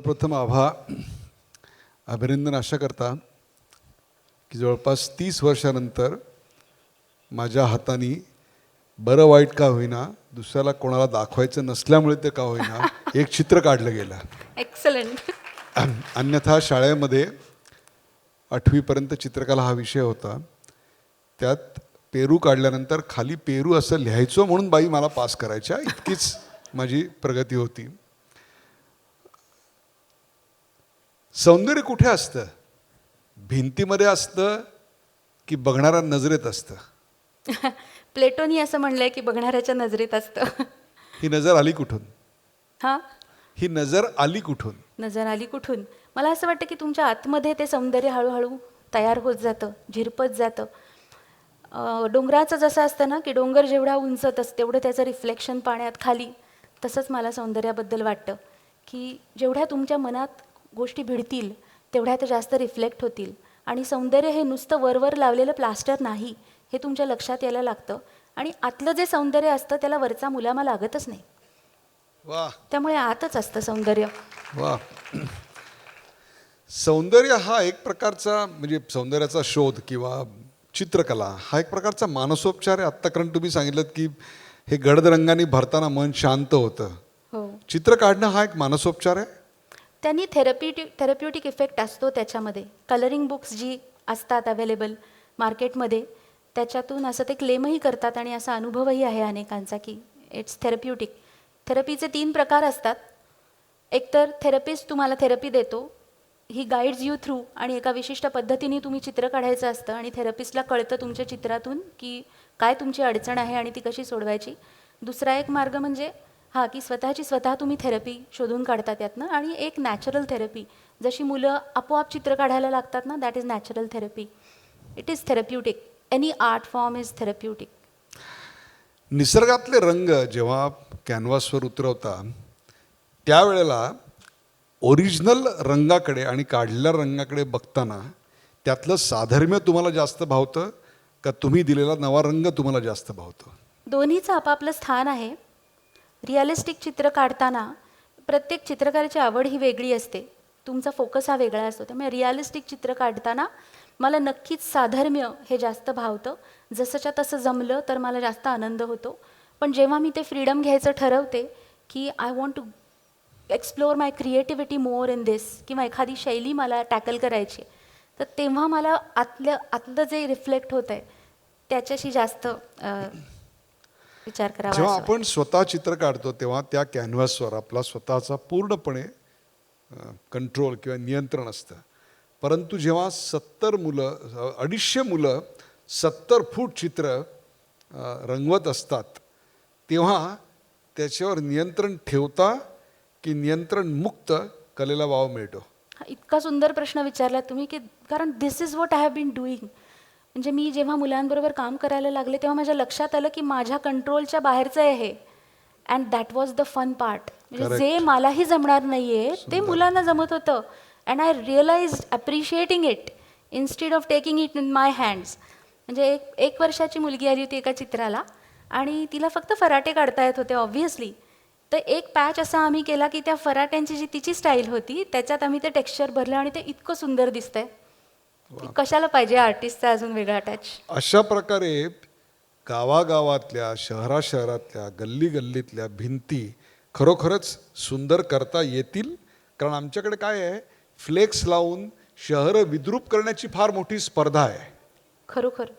सर्वप्रथम अभिनंदन अशा करता की जवळपास 30 वर्षानंतर माझ्या हाताने बरं वाईट का होईना, दुसऱ्याला कोणाला दाखवायचं नसल्यामुळे ते का होईना एक चित्र काढलं गेलं. एक्सलंट. अन्यथा शाळेमध्ये 8वीपर्यंत चित्रकला हा विषय होता. त्यात पेरू काढल्यानंतर खाली पेरू असं लिहायचो म्हणून बाई मला पास करायच्या, इतकीच माझी प्रगती होती. सौंदर्य कुठे असतं? भिंतीमध्ये असतं की बघणाऱ्या नजरेत असतं? प्लेटोनी असं म्हणलंय की बघणाऱ्याच्या नजरेत असतं. ही नजर आली कुठून? हां, ही नजर आली कुठून? नजर आली कुठून? मला असं वाटतं की तुमच्या आतमध्ये ते सौंदर्य हळूहळू तयार होत जातं, झिरपत जातं. डोंगराचं जसं असतं ना की डोंगर जेवढा उंचत असतं तेवढं त्याचं रिफ्लेक्शन पाण्यात खाली, तसंच मला सौंदर्याबद्दल वाटतं की जेवढ्या तुमच्या मनात गोष्टी भिडतील तेवढ्या त्या जास्त रिफ्लेक्ट होतील. आणि सौंदर्य हे नुसतं वरवर लावलेलं प्लास्टर नाही, हे तुमच्या लक्षात यायला लागतं. आणि आतलं जे सौंदर्य असतं त्याला वरचा मुलामा लागतच नाही, वा त्यामुळे आतच असतं सौंदर्य. वा. सौंदर्य हा एक प्रकारचा, म्हणजे सौंदर्याचा शोध किंवा चित्रकला हा एक प्रकारचा मानसोपचार आहे. आत्ता कारण तुम्ही सांगितलं की हे गडद रंगाने भरताना मन शांत होतं. हो, चित्र काढणं हा एक मानसोपचार आहे. त्यांनी थेरप्युटिक इफेक्ट असतो त्याच्यामध्ये. कलरिंग बुक्स जी असतात अवेलेबल मार्केटमध्ये, त्याच्यातून असं ते क्लेमही करतात आणि असा अनुभवही आहे अनेकांचा की इट्स थेरप्युटिक. थेरपीचे 3 प्रकार असतात. एकतर थेरपिस्ट तुम्हाला थेरपी देतो, ही गाईड्स यू थ्रू, आणि एका विशिष्ट पद्धतीने तुम्ही चित्र काढायचं असतं आणि थेरपिस्टला कळतं तुमच्या चित्रातून की काय तुमची अडचण आहे आणि ती कशी सोडवायची. दुसरा एक मार्ग म्हणजे की स्वतः तुम्ही थेरपी शोधून काढता त्यातनं. आणि एक नॅचरल थेरपी, जशी मुलं आपोआप चित्र काढायला लागतात ना, that is natural therapy. It is therapeutic. Any art form is therapeutic. निसर्गातले रंग जेव्हा कॅनव्हासवर उतरवता त्यावेळेला ओरिजिनल रंगाकडे आणि काढलेल्या रंगाकडे बघताना त्यातलं साधर्म्य तुम्हाला जास्त भावतं का तुम्ही दिलेला नवा रंग तुम्हाला जास्त भावतो? दोन्हीचं आपापलं स्थान आहे. रिअलिस्टिक चित्र काढताना प्रत्येक चित्रकाराची आवड ही वेगळी असते, तुमचा फोकस हा वेगळा असतो. त्यामुळे रिअलिस्टिक चित्र काढताना मला नक्कीच साधर्म्य हे जास्त भावतं. जसंच्या तसं जमलं तर मला जास्त आनंद होतो. पण जेव्हा मी ते फ्रीडम घ्यायचं ठरवते की I want to explore my creativity more in this, किंवा एखादी शैली मला टॅकल करायची, तर तेव्हा मला आतलं जे रिफ्लेक्ट होतं आहे त्याच्याशी जास्त विचार करावा. जेव्हा असं आपण स्वतः चित्र काढतो तेव्हा त्या कॅनव्हासवर आपला स्वतःचा पूर्णपणे कंट्रोल किंवा नियंत्रण असतं. परंतु जेव्हा 250 मुलं 70 फूट चित्र रंगवत असतात तेव्हा त्याच्यावर नियंत्रण ठेवता की नियंत्रण मुक्त कलेला वाव मिळतो? इतका सुंदर प्रश्न विचारला तुम्ही की, कारण this is what I have been doing. म्हणजे मी जेव्हा मुलांबरोबर काम करायला लागले तेव्हा माझ्या लक्षात आलं की माझ्या कंट्रोलच्या बाहेरचं आहे हे. And that was the fun part. म्हणजे जे मलाही जमणार नाही आहे ते मुलांना जमत होतं. And I realise appreciating it instead of taking it in my hands. म्हणजे एक वर्षाची मुलगी आली होती एका चित्राला आणि तिला फक्त फराटे काढता येत होते ऑब्व्हियसली. तर एक पॅच असा आम्ही केला की त्या फराट्यांची जी तिची स्टाईल होती त्याच्यात आम्ही ते टेक्स्चर भरलं आणि ते इतकं सुंदर दिसतंय. कशाला पाहिजे आर्टिस्टचा अजून वेगळा टच. अशा प्रकारे गावागावातल्या, शहरातल्या, गल्लीतल्या भिंती खरोखरच सुंदर करता येतील. कारण आमच्याकडे काय आहे, फ्लेक्स लावून शहरं विद्रूप करण्याची फार मोठी स्पर्धा आहे. खरोखर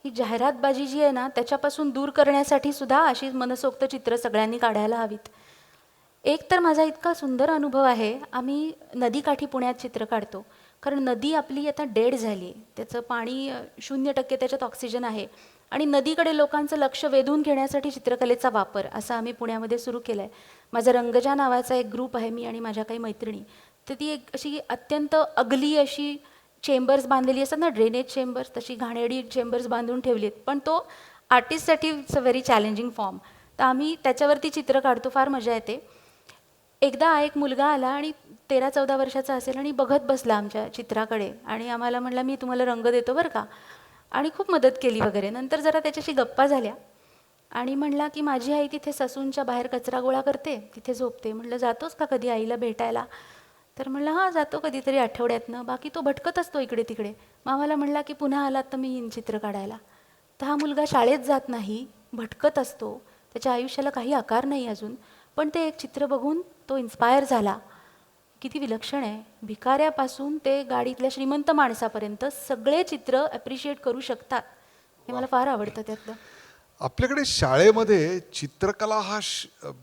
ही जाहिरातबाजी जी आहे ना त्याच्यापासून दूर करण्यासाठी सुद्धा अशी मनसोक्त चित्र सगळ्यांनी काढायला हवीत. एक तर माझा इतका सुंदर अनुभव आहे, आम्ही नदीकाठी पुण्यात चित्र काढतो. कारण नदी आपली आता डेड झाली आहे, त्याचं पाणी 0% त्याच्यात ऑक्सिजन आहे. आणि नदीकडे लोकांचं लक्ष वेधून घेण्यासाठी चित्रकलेचा वापर असा आम्ही पुण्यामध्ये सुरू केला आहे. माझा रंगजा नावाचा एक ग्रुप आहे, मी आणि माझ्या काही मैत्रिणी. तर ती एक अशी अत्यंत अगली अशी चेंबर्स बांधलेली असतात ना, ड्रेनेज चेंबर्स, तशी घाणेरडी चेंबर्स बांधून ठेवली आहेत. पण तो आर्टिस्टसाठी it's a very challenging form. तर आम्ही त्याच्यावरती चित्र काढतो, फार मजा येते. एकदा एक मुलगा आला आणि 13-14 वर्षाचा असेल आणि बघत बसला आमच्या चित्राकडे आणि आम्हाला म्हणला मी तुम्हाला रंग देतो बरं का, आणि खूप मदत केली वगैरे. नंतर जरा त्याच्याशी गप्पा झाल्या आणि म्हणला की माझी आई तिथे ससूनच्या बाहेर कचरा गोळा करते, तिथे झोपते. म्हटलं जातोस का कधी आईला भेटायला? तर म्हणलं हां जातो कधीतरी आठवड्यातनं, बाकी तो भटकत असतो इकडे तिकडे. मग आम्हाला म्हणला की पुन्हा आलात तर मी येईन चित्र काढायला. तर हा मुलगा शाळेत जात नाही, भटकत असतो, त्याच्या आयुष्याला काही आकार नाही अजून, पण ते एक चित्र बघून तो इन्स्पायर झाला. किती विलक्षण आहे. भिकाऱ्यापासून ते गाडीतल्या श्रीमंत माणसापर्यंत सगळे चित्र ॲप्रिशिएट करू शकतात. हे मला फार आवडतं त्यातलं. आपल्याकडे शाळेमध्ये चित्रकला हा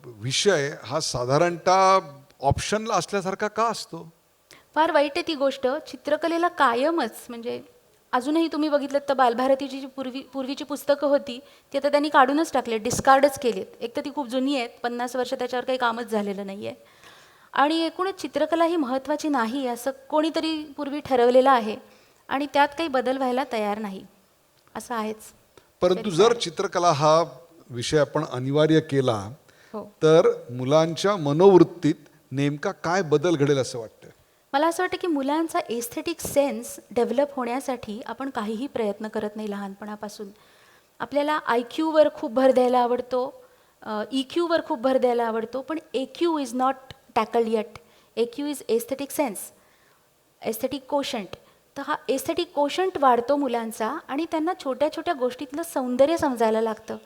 विषय हा साधारणतः ऑप्शनला असल्यासारखा का असतो? फार वाईट आहे ती गोष्ट. चित्रकलेला कायमच म्हणजे अजूनही तुम्ही बघितलं तर बालभारतीची जी पूर्वीची पुस्तकं होती ती आता त्यांनी काढूनच टाकले, डिस्कार्डच केलीत. एक तर ती खूप जुनी आहेत, 50 वर्ष त्याच्यावर काही कामच झालेलं नाही आहे. आणि एकूणच चित्रकला ही महत्त्वाची नाही असं कोणीतरी पूर्वी ठरवलेलं आहे आणि त्यात काही बदल व्हायला तयार नाही, असं आहेच. परंतु जर चित्रकला हा विषय आपण अनिवार्य केला हो. तर मुलांच्या मनोवृत्तीत नेमका काय बदल घडेल असं वाटतं? मला असं वाटतं की मुलांचा एस्थेटिक सेन्स डेव्हलप होण्यासाठी आपण काहीही प्रयत्न करत नाही लहानपणापासून. आपल्याला IQ वर खूप भर द्यायला आवडतो, EQवर खूप भर द्यायला आवडतो, पण AQ is not tackled yet. AQ is aesthetic sense, aesthetic quotient. तर हा एस्थेटिक कोशंट वाढतो मुलांचा आणि त्यांना छोट्या छोट्या गोष्टीतलं सौंदर्य समजायला लागतं.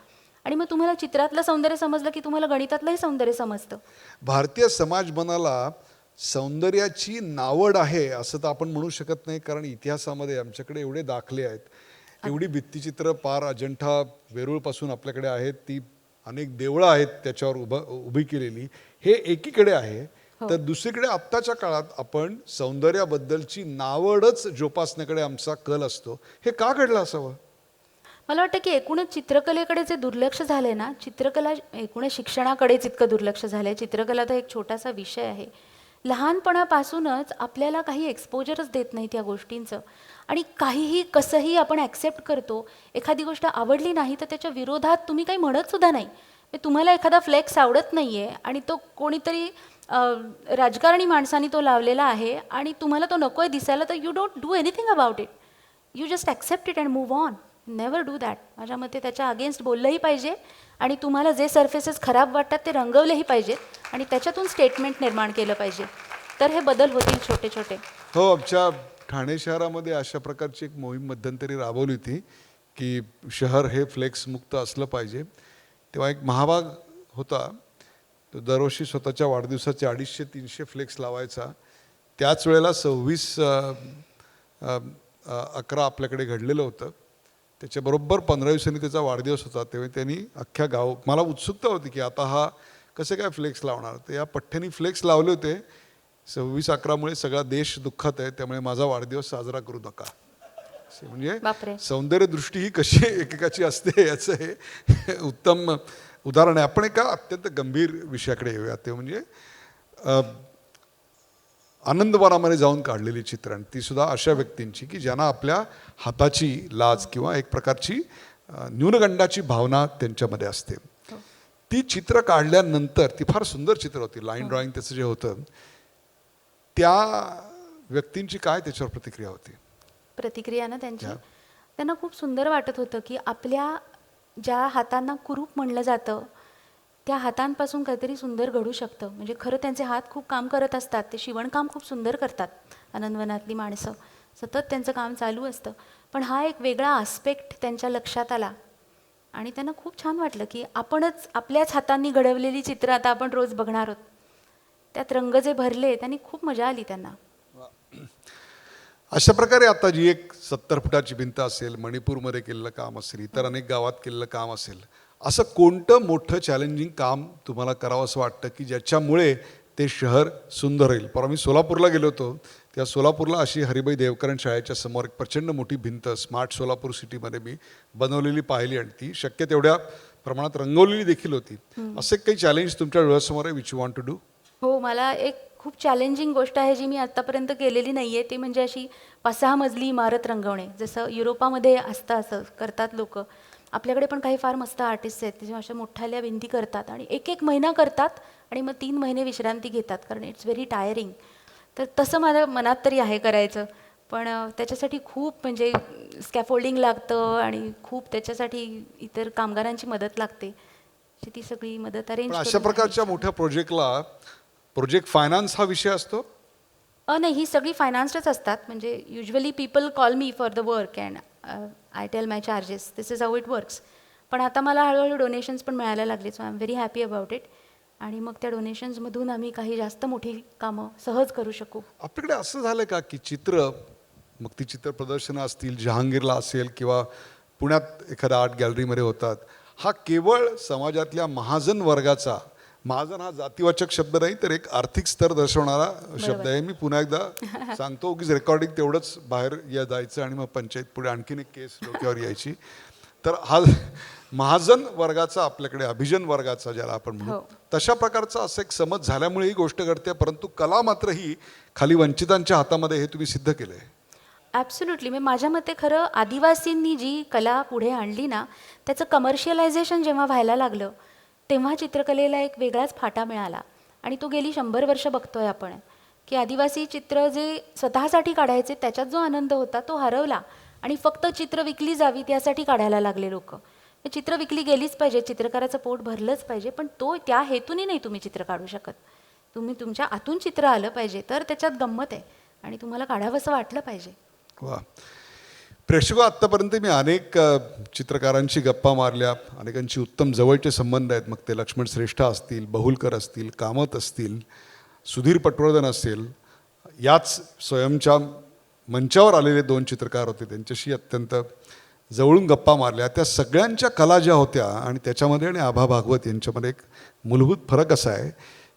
आणि मग तुम्हाला चित्रातलं सौंदर्य समजलं की तुम्हाला गणितातलंही सौंदर्य समजतं. भारतीय समाज मनाला सौंदर्याची नावड आहे असं तर आपण म्हणू शकत नाही, कारण इतिहासामध्ये आमच्याकडे एवढे दाखले आहेत, एवढी भित्तिचित्र पार अजंठा वेरूळपासून आपल्याकडे आहेत, ती अनेक देवळं आहेत त्याच्यावर उभी केलेली. हे एकीकडे आहे. तर दुसरीकडे आत्ताच्या काळात आपण सौंदर्याबद्दलची नावडच जोपासण्याकडे आमचा कल असतो. हे का घडलं असावं? मला वाटतं की एकूणच चित्रकलेकडे जे दुर्लक्ष झालं आहे ना, चित्रकला एकूणच शिक्षणाकडेच इतकं दुर्लक्ष झालं आहे. चित्रकला तर एक छोटासा विषय आहे. लहानपणापासूनच आपल्याला काही एक्सपोजरच देत नाही त्या गोष्टींचं आणि काहीही कसंही आपण ॲक्सेप्ट करतो. एखादी गोष्ट आवडली नाही तर त्याच्या विरोधात तुम्ही काही म्हणतसुद्धा नाही. तुम्हाला एखादा फ्लेक्स आवडत नाही आहे आणि तो कोणीतरी राजकारणी माणसाने तो लावलेला आहे आणि तुम्हाला तो नको आहे दिसायला, तर you don't do anything about it. You just accept it and move on. Never do that. माझ्या मते त्याच्या अगेन्स्ट बोललंही पाहिजे आणि तुम्हाला जे सर्फेसेस खराब वाटतात ते रंगवलेही पाहिजेत आणि त्याच्यातून स्टेटमेंट निर्माण केलं पाहिजे. तर हे बदल होतील छोटे छोटे. हो, आमच्या ठाणे शहरामध्ये अशा प्रकारची एक मोहीम मध्यंतरी राबवली होती की शहर हे फ्लेक्स मुक्त असलं पाहिजे. तेव्हा एक महाभाग होता, तो दरवर्षी स्वतःच्या वाढदिवसाचे 250-300 फ्लेक्स लावायचा. त्याच वेळेला 26/11 आपल्याकडे घडलेलं होतं. त्याच्याबरोबर 15 दिवसांनी त्याचा वाढदिवस होता. तेव्हा त्यांनी अख्ख्या मला उत्सुकता होती की आता हा कसे काय फ्लेक्स लावणार. तर या पठ्ठ्यानी फ्लेक्स लावले होते, 26/11मुळे सगळा देश दुःखात आहे, त्यामुळे माझा वाढदिवस साजरा करू नका. म्हणजे सौंदर्य दृष्टी ही कशी एकेकाची असते याचं हे उत्तम उदाहरण आहे. आपण एका अत्यंत गंभीर विषयाकडे येऊया. ते म्हणजे आनंदवनामध्ये जाऊन काढलेली चित्र, आणि ती सुद्धा अशा व्यक्तींची की ज्यांना आपल्या हाताची लाज किंवा एक प्रकारची न्यूनगंडाची भावना त्यांच्यामध्ये असते. ती चित्र काढल्यानंतर ती फार सुंदर चित्र होती. लाईन ड्रॉइंग त्याचं जे होतं, त्या व्यक्तींची काय त्याच्यावर प्रतिक्रिया होती? प्रतिक्रिया ना त्यांची, त्यांना खूप सुंदर वाटत होतं की आपल्या ज्या हातांना कुरूप म्हणलं जातं त्या हातांपासून काहीतरी सुंदर घडू शकतं. म्हणजे खरं त्यांचे हात खूप काम करत असतात. ते शिवणकाम खूप सुंदर करतात आनंदवनातली माणसं. सतत त्यांचं काम चालू असतं. पण हा एक वेगळा आस्पेक्ट त्यांच्या लक्षात आला आणि त्यांना खूप छान वाटलं की आपणच आपल्याच हातांनी घडवलेली चित्र आता आपण रोज बघणार आहोत. त्यात रंग जे भरले त्यांनी खूप मजा आली त्यांना. अशा प्रकारे आता जी एक 70 फुटाची भिंत असेल, मणिपूरमध्ये केलेलं काम असेल, इतर अनेक गावात केलेलं काम असेल, असं कोणतं मोठं चॅलेंजिंग काम तुम्हाला करावं असं वाटतं की ज्याच्यामुळे ते शहर सुंदर होईल? परवा मी सोलापूरला गेलो होतो. त्या सोलापूरला अशी हरिभाई देवकरण शाळेच्या समोर एक प्रचंड मोठी भिंत स्मार्ट सोलापूर सिटीमध्ये मी बनवलेली पाहिली आणि ती शक्य तेवढ्या प्रमाणात रंगवलेली देखील होती. असे काही चॅलेंज तुमच्या डोळ्यासमोर आहे which you want to do? हो, मला एक खूप चॅलेंजिंग गोष्ट आहे जी मी आत्तापर्यंत केलेली नाही आहे. ती म्हणजे अशी 5-6 मजली इमारत रंगवणे. जसं युरोपामध्ये असतं असं करतात लोक. आपल्याकडे पण काही फार मस्त आर्टिस्ट आहेत ते अशा मोठ्याल्या भिंती करतात आणि 1-1 महिना करतात आणि मग 3 महिने विश्रांती घेतात, कारण इट्स व्हेरी टायरिंग. तर तसं माझ्या मनात तरी आहे करायचं, पण त्याच्यासाठी खूप म्हणजे स्कॅफोल्डिंग लागतं आणि खूप त्याच्यासाठी इतर कामगारांची मदत लागते. ती सगळी मदत अरेंज. अशा प्रकारच्या मोठ्या प्रोजेक्ट फायनान्स हा विषय असतो? नाही, ही सगळी फायनान्स्डच असतात. म्हणजे usually people call me for the work and I tell my charges. This is how it works. पण आता मला हळूहळू डोनेशन्स पण मिळायला लागले. So I am very happy about it. आणि मग त्या डोनेशन्समधून आम्ही काही जास्त मोठी कामं सहज करू शकू. आपल्याकडे असं झालं का की चित्र, मग ती चित्र प्रदर्शनं असतील, जहांगीरला असेल किंवा पुण्यात एखाद्या आर्ट गॅलरीमध्ये होतात, हा केवळ समाजातल्या महाजन वर्गाचा, महाजन हा जातीवाचक शब्द नाही तर एक आर्थिक स्तर दर्शवणारा शब्द आहे. मी पुन्हा एकदा सांगतो की रेकॉर्डिंग तेवढंच बाहेर जायचं आणि मग पंचायत पुढे आणखीन एक केस डोक्यावर यायची. तर हा महाजन वर्गाचा, आपल्याकडे अभिजन वर्गाचा ज्याला आपण म्हणू, तशा प्रकारचा असं एक समज झाल्यामुळे ही गोष्ट घडते. परंतु कला मात्र ही खाली वंचितांच्या हातामध्ये, हे तुम्ही सिद्ध केलंय. ॲब्सोल्युटली. मी माझ्या मते खरं आदिवासींनी जी कला पुढे आणली ना, त्याचं कमर्शियलायझेशन जेव्हा व्हायला लागलं तेव्हा चित्रकलेला एक वेगळाच फाटा मिळाला. आणि तो गेली 100 वर्ष बघतोय आपण की आदिवासी चित्र जे स्वतःसाठी काढायचे त्याच्यात जो आनंद होता तो हरवला आणि फक्त चित्र विकली जावीत यासाठी काढायला लागले लोक. चित्र विकली गेलीच पाहिजे, चित्रकाराचं पोट भरलंच पाहिजे, पण तो त्या हेतूने नाही तुम्ही चित्र काढू शकत. तुम्ही तुमच्या आतून चित्र आलं पाहिजे तर त्याच्यात गंमत आहे आणि तुम्हाला काढावंसं वाटलं पाहिजे. वा. प्रेक्षक, आत्तापर्यंत मी अनेक चित्रकारांशी गप्पा मारल्या, अनेकांची उत्तम जवळचे संबंध आहेत. मग ते लक्ष्मण श्रेष्ठ असतील, बहुलकर असतील, कामत असतील, सुधीर पटवर्धन असेल, याच स्वयंच्या मंचावर आलेले 2 चित्रकार होते, त्यांच्याशी अत्यंत जवळून गप्पा मारल्या. त्या सगळ्यांच्या कला ज्या होत्या आणि त्याच्यामध्ये आणि आभा भागवत यांच्यामध्ये एक मूलभूत फरक असा आहे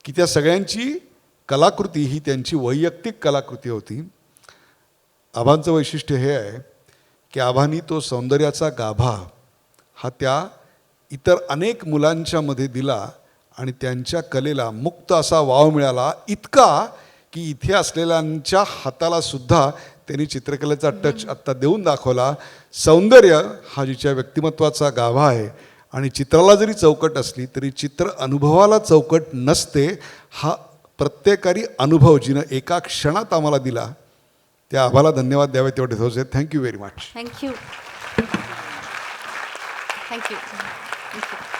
की त्या सगळ्यांची कलाकृती ही त्यांची वैयक्तिक कलाकृती होती. आभांचं वैशिष्ट्य हे आहे की आभांनी तो सौंदर्याचा गाभा हा त्या इतर अनेक मुलांच्या मध्ये दिला आणि त्यांच्या कलेला मुक्त असा वाव मिळाला, इतका की इथे असलेल्यांच्या हाताला सुद्धा त्यांनी चित्रकलेचा टच आत्ता देऊन दाखवला. सौंदर्य हा जिच्या व्यक्तिमत्वाचा गाभा आहे आणि चित्राला जरी चौकट असली तरी चित्र अनुभवाला चौकट नसते. हा प्रत्येकारी अनुभव जिनं एका क्षणात आम्हाला दिला, त्या आम्हाला धन्यवाद द्यावे तेवढे होते. Thank you very much. Thank you. Thank you. Thank you.